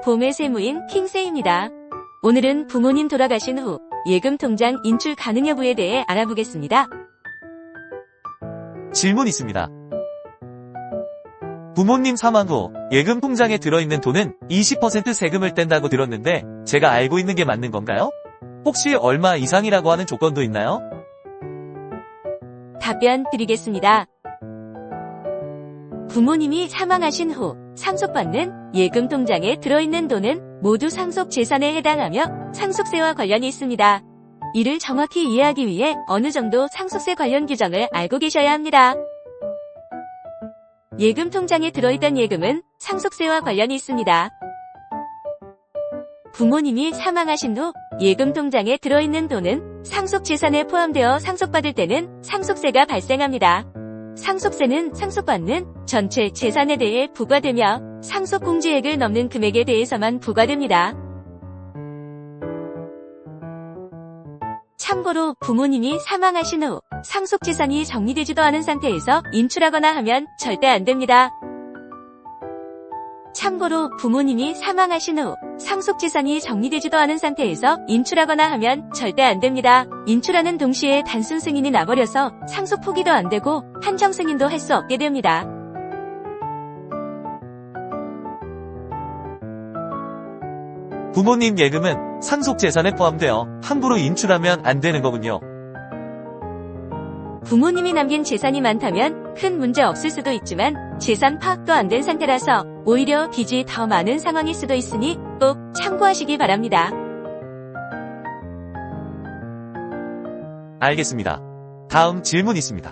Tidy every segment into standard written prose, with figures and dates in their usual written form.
봄의 세무인 킹세입니다. 오늘은 부모님 돌아가신 후 예금 통장 인출 가능 여부에 대해 알아보겠습니다. 질문 있습니다. 부모님 사망 후 예금 통장에 들어있는 돈은 20% 세금을 뗀다고 들었는데 제가 알고 있는 게 맞는 건가요? 혹시 얼마 이상이라고 하는 조건도 있나요? 답변 드리겠습니다. 부모님이 사망하신 후 상속받는 예금 통장에 들어있는 돈은 모두 상속 재산에 해당하며 상속세와 관련이 있습니다. 이를 정확히 이해하기 위해 어느 정도 상속세 관련 규정을 알고 계셔야 합니다. 예금 통장에 들어있던 예금은 상속세와 관련이 있습니다. 부모님이 사망하신 후 예금 통장에 들어있는 돈은 상속 재산에 포함되어 상속받을 때는 상속세가 발생합니다. 상속세는 상속받는 전체 재산에 대해 부과되며 상속 공제액을 넘는 금액에 대해서만 부과됩니다. 참고로 부모님이 사망하신 후 상속 재산이 정리되지도 않은 상태에서 인출하거나 하면 절대 안 됩니다. 참고로 부모님이 사망하신 후 상속 재산이 정리되지도 않은 상태에서 인출하거나 하면 절대 안 됩니다. 인출하는 동시에 단순 승인이 나버려서 상속 포기도 안 되고 한정 승인도 할 수 없게 됩니다. 부모님 예금은 상속 재산에 포함되어 함부로 인출하면 안 되는 거군요. 부모님이 남긴 재산이 많다면 큰 문제 없을 수도 있지만 재산 파악도 안 된 상태라서 오히려 빚이 더 많은 상황일 수도 있으니 꼭 참고하시기 바랍니다. 알겠습니다. 다음 질문 있습니다.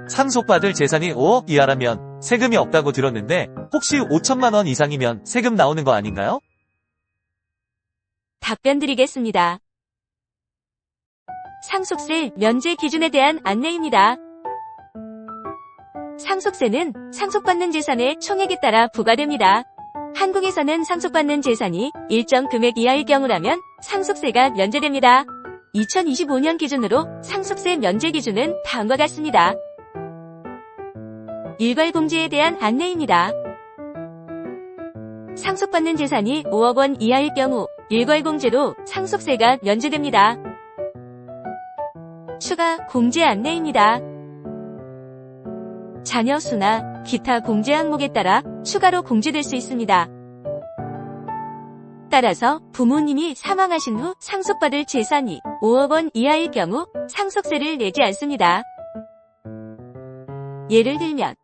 상속받을 재산이 5억 이하라면 세금이 없다고 들었는데 혹시 5천만 원 이상이면 세금 나오는 거 아닌가요? 답변 드리겠습니다. 상속세 면제 기준에 대한 안내입니다. 상속세는 상속받는 재산의 총액에 따라 부과됩니다. 한국에서는 상속받는 재산이 일정 금액 이하일 경우라면 상속세가 면제됩니다. 2025년 기준으로 상속세 면제 기준은 다음과 같습니다. 일괄공제에 대한 안내입니다. 상속받는 재산이 5억 원 이하일 경우 일괄공제로 상속세가 면제됩니다. 추가 공제 안내입니다. 자녀 수나 기타 공제 항목에 따라 추가로 공제될 수 있습니다. 따라서 부모님이 사망하신 후 상속받을 재산이 5억 원 이하일 경우 상속세를 내지 않습니다. 예를 들면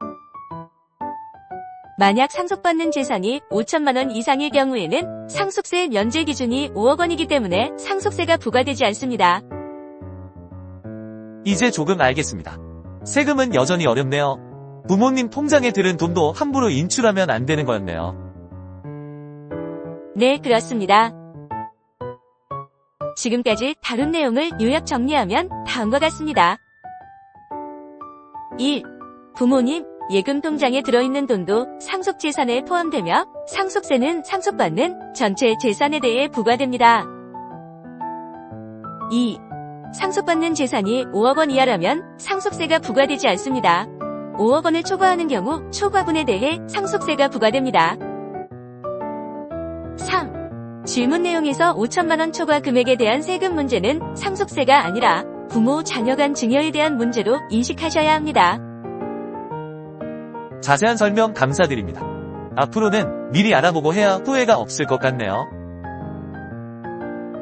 만약 상속받는 재산이 5천만 원 이상일 경우에는 상속세 면제 기준이 5억 원이기 때문에 상속세가 부과되지 않습니다. 이제 조금 알겠습니다. 세금은 여전히 어렵네요. 부모님 통장에 들은 돈도 함부로 인출하면 안 되는 거였네요. 네, 그렇습니다. 지금까지 다룬 내용을 요약 정리하면 다음과 같습니다. 1. 부모님 예금 통장에 들어있는 돈도 상속 재산에 포함되며 상속세는 상속받는 전체 재산에 대해 부과됩니다. 2. 상속받는 재산이 5억 원 이하라면 상속세가 부과되지 않습니다. 5억 원을 초과하는 경우 초과분에 대해 상속세가 부과됩니다. 3. 질문 내용에서 5천만 원 초과 금액에 대한 세금 문제는 상속세가 아니라 부모 자녀 간 증여에 대한 문제로 인식하셔야 합니다. 자세한 설명 감사드립니다. 앞으로는 미리 알아보고 해야 후회가 없을 것 같네요.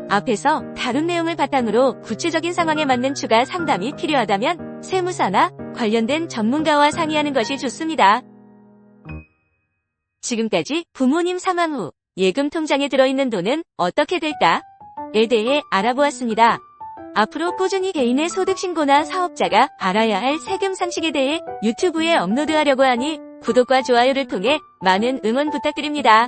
앞에서 다룬 내용을 바탕으로 구체적인 상황에 맞는 추가 상담이 필요하다면 세무사나 관련된 전문가와 상의하는 것이 좋습니다. 지금까지 부모님 사망 후 예금 통장에 들어있는 돈은 어떻게 될까?에 대해 알아보았습니다. 앞으로 꾸준히 개인의 소득신고나 사업자가 알아야 할 세금 상식에 대해 유튜브에 업로드하려고 하니 구독과 좋아요를 통해 많은 응원 부탁드립니다.